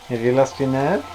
Have you lost your nerve?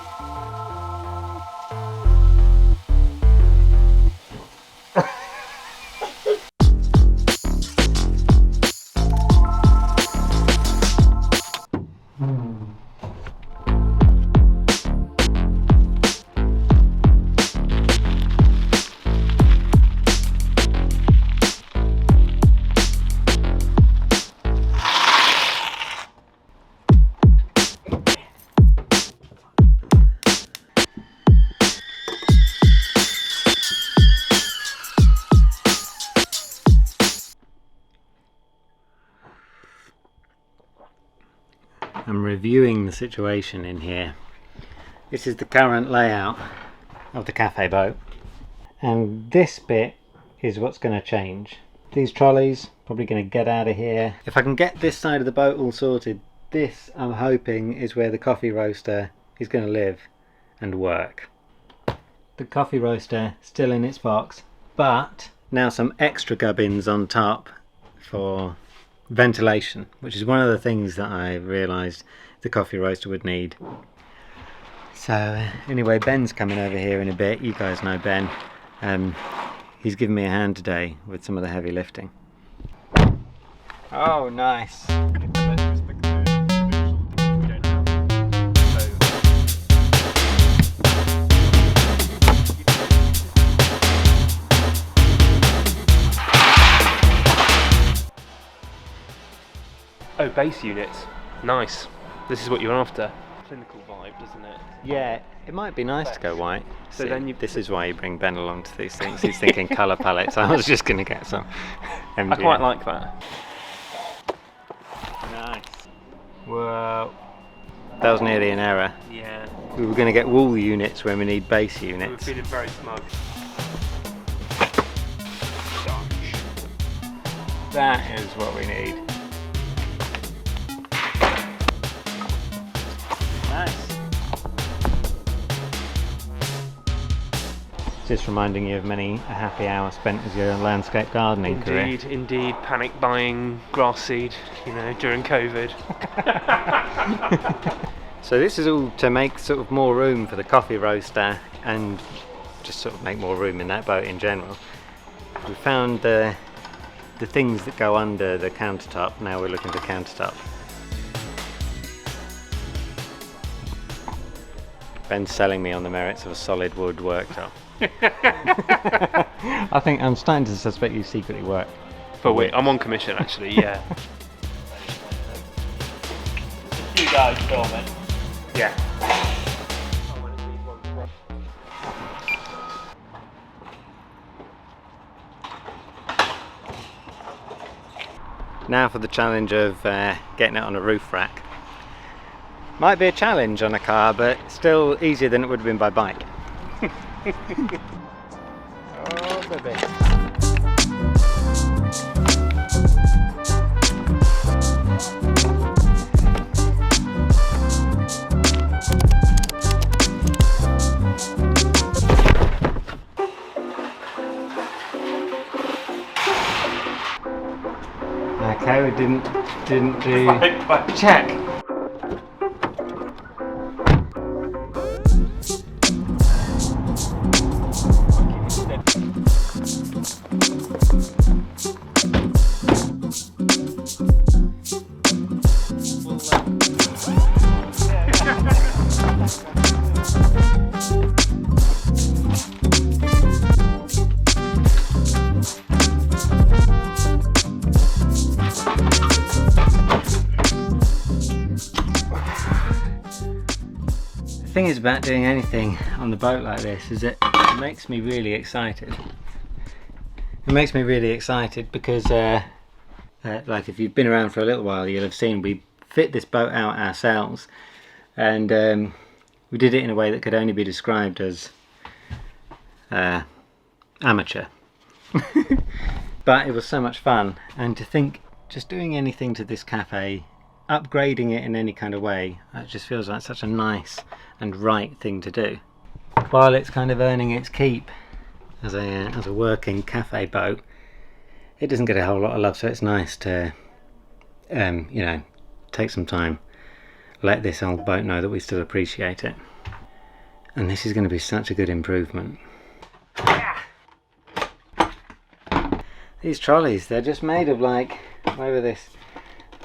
I'm reviewing the situation in here. This is the current layout of the cafe boat, and this bit is what's going to change. These trolleys probably going to get out of here. If I can get this side of the boat all sorted, this I'm hoping is where the coffee roaster is going to live and work. The coffee roaster still in its box, but now some extra gubbins on top for ventilation, which is one of the things that I realised the coffee roaster would need. So anyway, Ben's coming over here in a bit. You guys know Ben. He's given me a hand today with some of the heavy lifting. Oh, nice. Oh, base units. Nice. This is what you're after. Clinical vibe, doesn't it? Yeah, it might be nice to go white. So See, then this is why you bring Ben along to these things. He's thinking colour palettes. I was just going to get some MGM. I quite like that. Nice. Whoa. That was nearly an error. Yeah. We were going to get wool units when we need base We were units. feeling very smug. That is what we need. Nice. Just reminding you of many a happy hour spent as your landscape gardening career. Indeed. Panic buying grass seed, during COVID. So this is all to make sort of more room for the coffee roaster and just sort of make more room in that boat in general. We found the things that go under the countertop. Now we're looking for countertop. Ben's selling me on the merits of a solid wood worktop. I think I'm starting to suspect you secretly work. But wait, I'm on commission actually, yeah. You guys filming? Yeah. Now for the challenge of getting it on a roof rack. Might be a challenge on a car, but still easier than it would have been by bike. Oh, baby. Okay, we didn't do check. The thing is about doing anything on the boat like this is it makes me really excited. It makes me really excited because like if you've been around for a little while, you'll have seen we fit this boat out ourselves, and we did it in a way that could only be described as amateur. But it was so much fun, and to think just doing anything to this cafe, upgrading it in any kind of way, it just feels like such a nice and right thing to do, while it's kind of earning its keep as a working cafe boat. It doesn't get a whole lot of love, so it's nice to take some time let this old boat know that we still appreciate it. And this is going to be such a good improvement. These trolleys, they're just made of like, whether this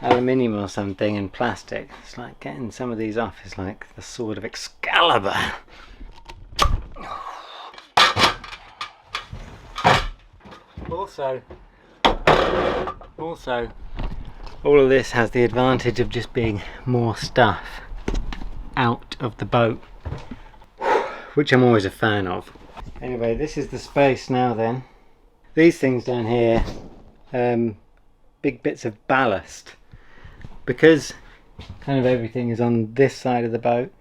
aluminium or something and plastic. It's like getting some of these off is like the sword of Excalibur. Also, all of this has the advantage of just being more stuff out of the boat, which I'm always a fan of. Anyway, this is the space now then. These things down here, big bits of ballast. Because kind of everything is on this side of the boat,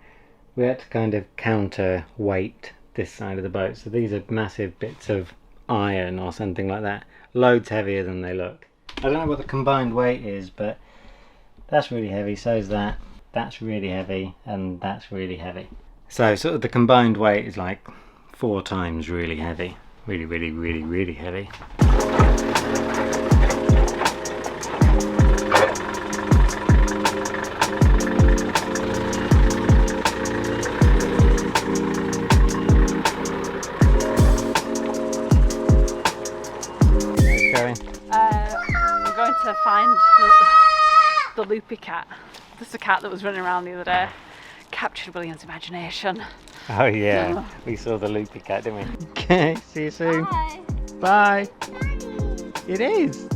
we had to kind of counterweight this side of the boat. So these are massive bits of iron or something like that. Loads heavier than they look. I don't know what the combined weight is, but that's really heavy, so is that. That's really heavy, and that's really heavy. So sort of the combined weight is like 4 times really heavy. Really, really, really, really heavy. We're going to find the loopy cat. This is a cat that was running around the other day. Captured William's imagination. Oh yeah, we saw the loopy cat, didn't we? Okay, see you soon. Bye. Bye. It is.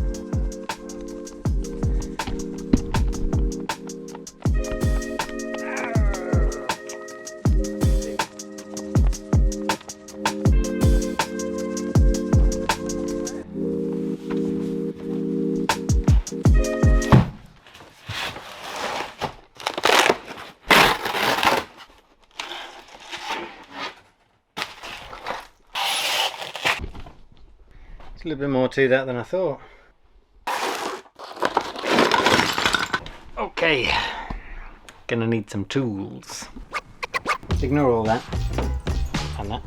There's a little bit more to that than I thought. Okay, gonna need some tools. Ignore all that and that.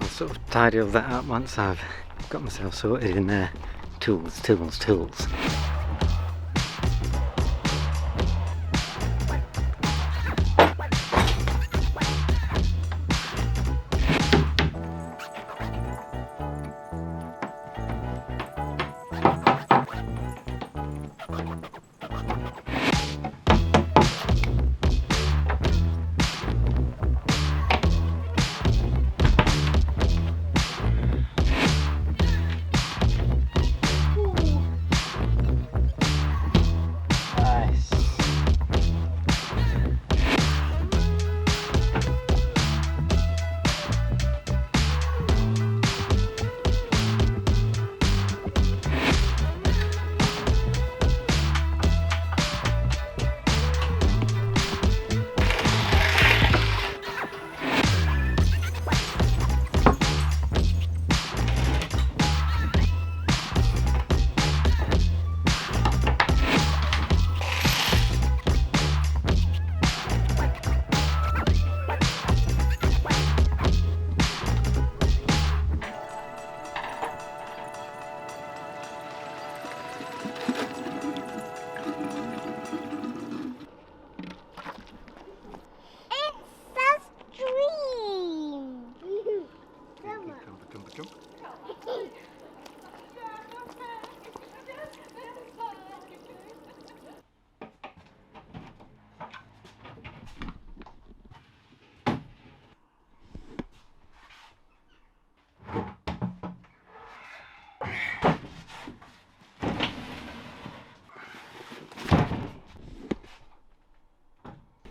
I'll sort of tidy all that up once I've got myself sorted in there. Tools, tools, tools.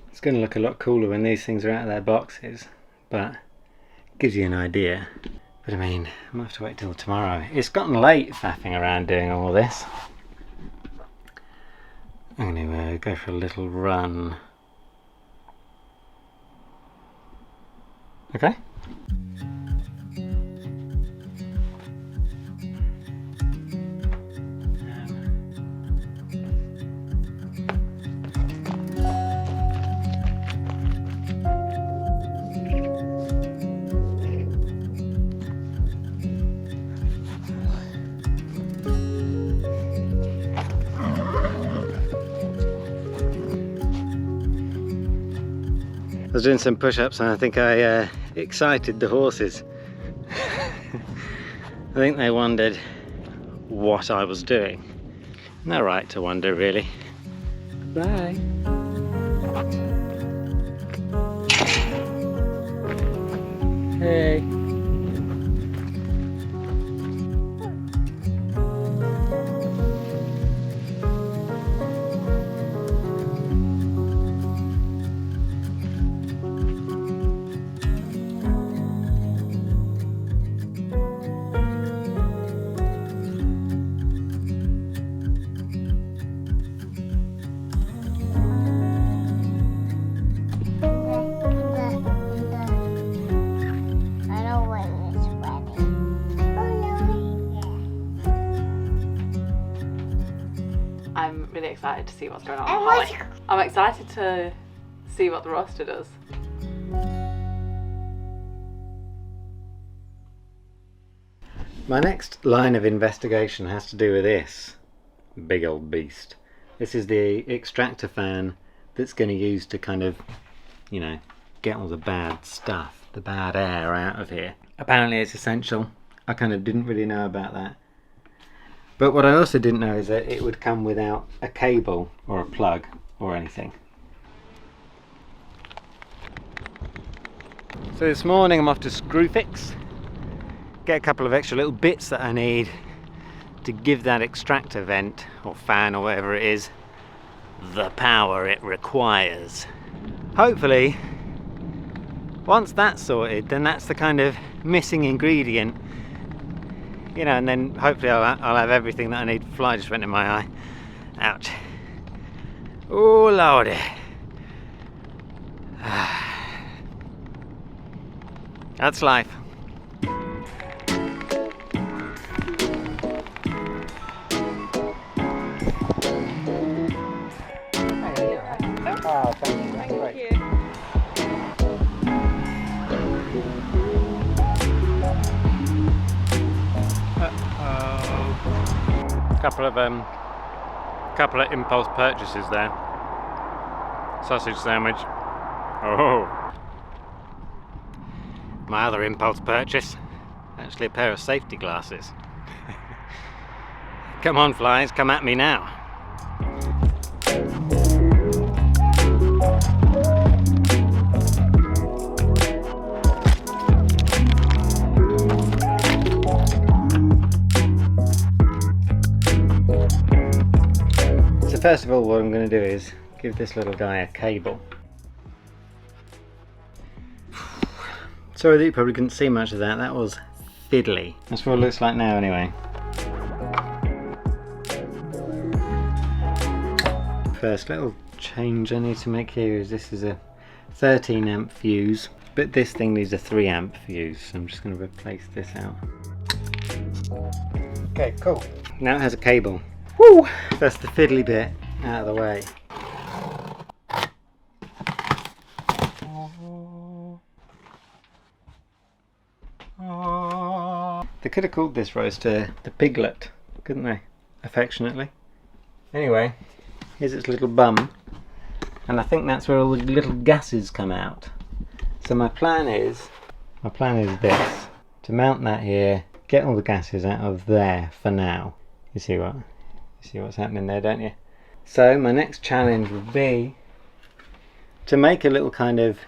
It's going to look a lot cooler when these things are out of their boxes, but it gives you an idea. But I mean, I might have to wait till tomorrow. It's gotten late faffing around doing all this. I'm going to go for a little run. Okay. I was doing some push-ups and I think I excited the horses. I think they wondered what I was doing. No right to wonder, really. Bye. Hey. I'm really excited to see what's going on with Holly. I'm excited to see what the roaster does. My next line of investigation has to do with this big old beast. This is the extractor fan that's going to use to kind of, you know, get all the bad stuff, the bad air out of here. Apparently it's essential. I kind of didn't really know about that. But what I also didn't know is that it would come without a cable or a plug or anything. So this morning I'm off to Screwfix. Get a couple of extra little bits that I need to give that extractor vent or fan or whatever it is the power it requires. Hopefully, once that's sorted, then that's the kind of missing ingredient, you know, and then hopefully I'll have everything that I need. Fly just went in my eye. Ouch. Oh lordy. That's life. Oh, thank you. That's great. Couple of impulse purchases there. Sausage sandwich. Oh. My other impulse purchase, actually a pair of safety glasses. Come on flies, come at me now. So first of all, what I'm going to do is give this little guy a cable. Sorry that you probably couldn't see much of that, that was fiddly. That's what it looks like now anyway. First little change I need to make here is this is a 13 amp fuse, but this thing needs a 3 amp fuse, so I'm just going to replace this out. Okay, cool. Now it has a cable. Woo! That's the fiddly bit out of the way. They could have called this roaster the Piglet, couldn't they? Affectionately. Anyway, here's its little bum, and I think that's where all the little gases come out. So my plan is this: to mount that here, get all the gases out of there for now. You see what's happening there, don't you? So my next challenge would be to make a little kind of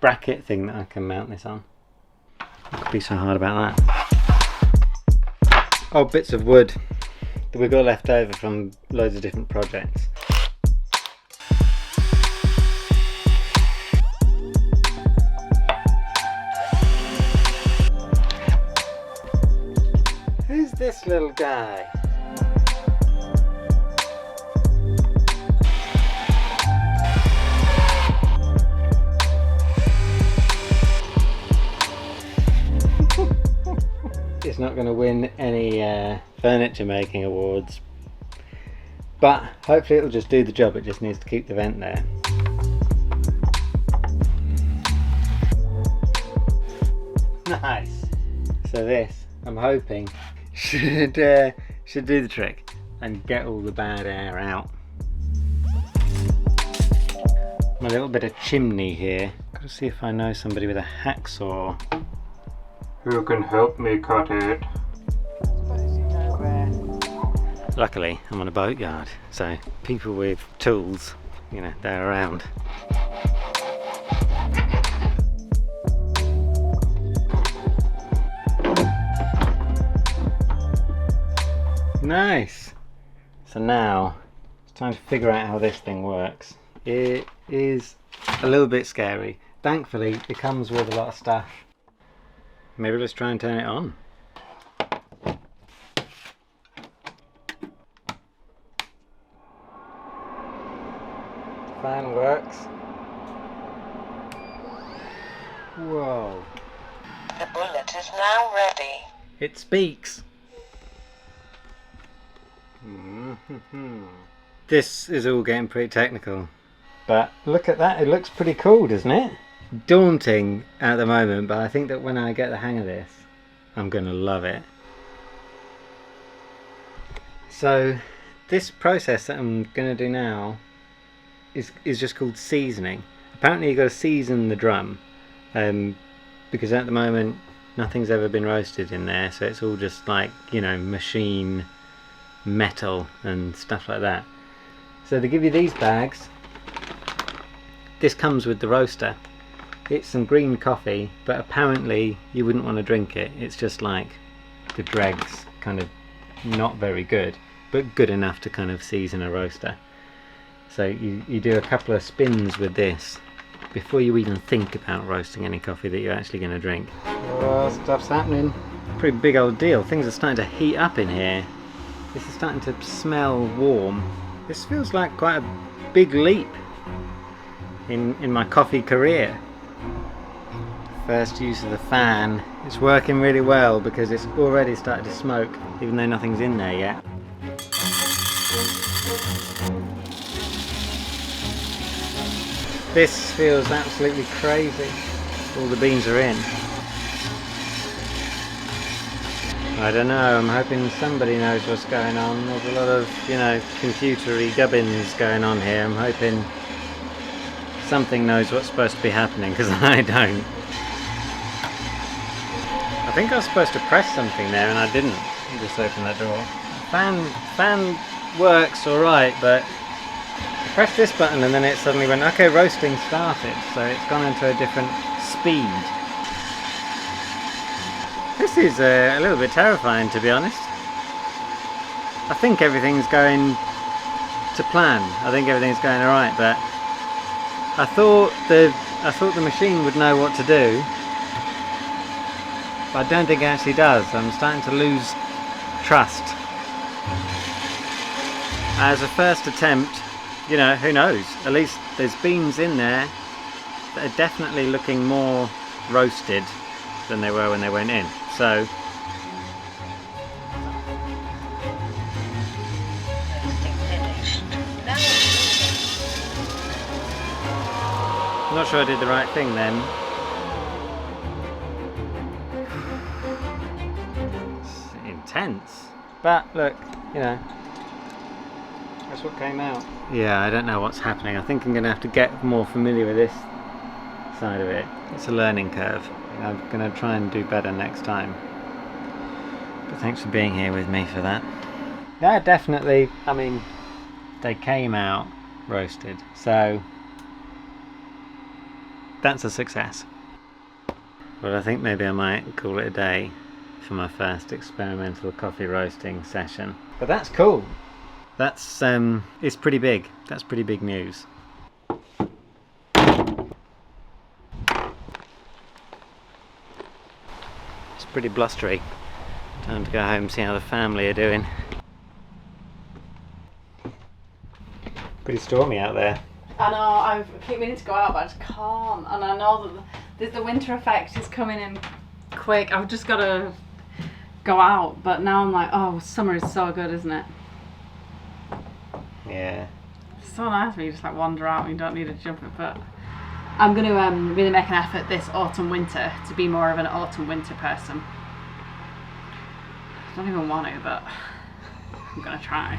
bracket thing that I can mount this on. What could be so hard about that? Oh, bits of wood that we got left over from loads of different projects. Who's this little guy? It's not going to win any furniture making awards, but hopefully it'll just do the job. It just needs to keep the vent there. Nice. So this, I'm hoping, should do the trick and get all the bad air out. My little bit of chimney here. Gotta see if I know somebody with a hacksaw who can help me cut it. Luckily, I'm on a boatyard, so people with tools, you know, they're around. Nice! So now, it's time to figure out how this thing works. It is a little bit scary. Thankfully, it comes with a lot of stuff. Maybe let's try and turn it on. The fan works. Whoa. The bullet is now ready. It speaks. This is all getting pretty technical. But look at that, it looks pretty cool, doesn't it? Daunting at the moment, but I think that when I get the hang of this, I'm going to love it. So this process that I'm going to do now is just called seasoning. Apparently you've got to season the drum, because at the moment nothing's ever been roasted in there, so it's all just like, you know, machine metal and stuff like that. So they give you these bags. This comes with the roaster. It's some green coffee, but apparently you wouldn't want to drink it. It's just like the dregs, kind of not very good, but good enough to kind of season a roaster. So you do a couple of spins with this before you even think about roasting any coffee that you're actually going to drink. Oh, stuff's happening. Pretty big old deal. Things are starting to heat up in here. This is starting to smell warm. This feels like quite a big leap in my coffee career. First use of the fan. It's working really well because it's already started to smoke, even though nothing's in there yet. This feels absolutely crazy. All the beans are in. I don't know, I'm hoping somebody knows what's going on. There's a lot of, you know, computery gubbins going on here. I'm hoping something knows what's supposed to be happening, because I don't. I think I was supposed to press something there and I didn't. Let me just open that door. Fan works alright, but I pressed this button and then it suddenly went, okay, roasting started. So it's gone into a different speed. This is a little bit terrifying, to be honest. I think everything's going to plan. I think everything's going alright, but I thought the machine would know what to do, but I don't think it actually does. I'm starting to lose trust. As a first attempt, you know, who knows? At least there's beans in there that are definitely looking more roasted than they were when they went in. So I'm not sure I did the right thing then. It's intense. But look, you know, that's what came out. Yeah, I don't know what's happening. I think I'm going to have to get more familiar with this side of it. It's a learning curve. I'm going to try and do better next time. But thanks for being here with me for that. Yeah, definitely. I mean, they came out roasted. So that's a success. Well, I think maybe I might call it a day for my first experimental coffee roasting session. But that's cool. That's it's pretty big. That's pretty big news. It's pretty blustery. Time to go home and see how the family are doing. Pretty stormy out there. I know, I keep meaning to go out, but I just can't. And I know that the winter effect is coming in quick. I've just got to go out. But now I'm like, oh, summer is so good, isn't it? Yeah. It's so nice when you just like wander out and you don't need to jump it. But I'm going to really make an effort this autumn-winter to be more of an autumn-winter person. I don't even want to, but I'm going to try.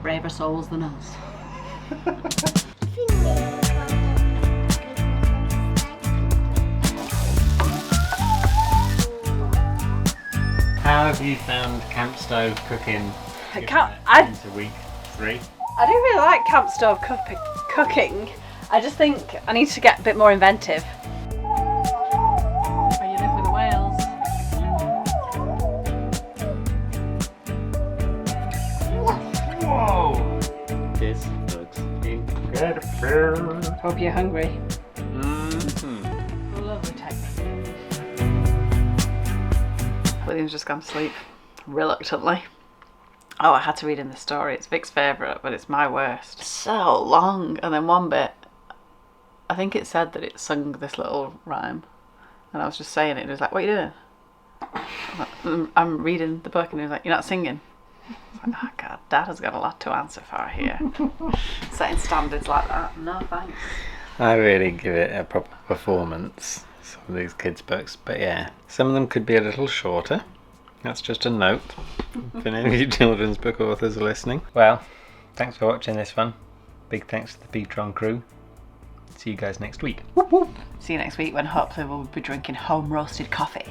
braver souls than us. How have you found camp stove cooking? Into week 3. I do really like camp stove cooking. I just think I need to get a bit more inventive. Where you live with the whales. Whoa! This looks incredible. Hope you're hungry. Mm-hmm. Lovely technique. William's just gone to sleep, reluctantly. Oh, I had to read in the story. It's Vic's favourite, but it's my worst. So long, and then one bit, I think it said that it sung this little rhyme, and I was just saying it, and it was like, what are you doing? I'm reading the book, and he was like, you're not singing? I was like, oh God, Dad has got a lot to answer for here. Setting standards like that, no thanks. I really give it a proper performance, some of these kids' books, but yeah, some of them could be a little shorter. That's just a note if any of you children's book authors are listening. Well, thanks for watching this one. Big thanks to the p-tron crew. See you guys next week. See you next week when hopefully we'll be drinking home roasted coffee.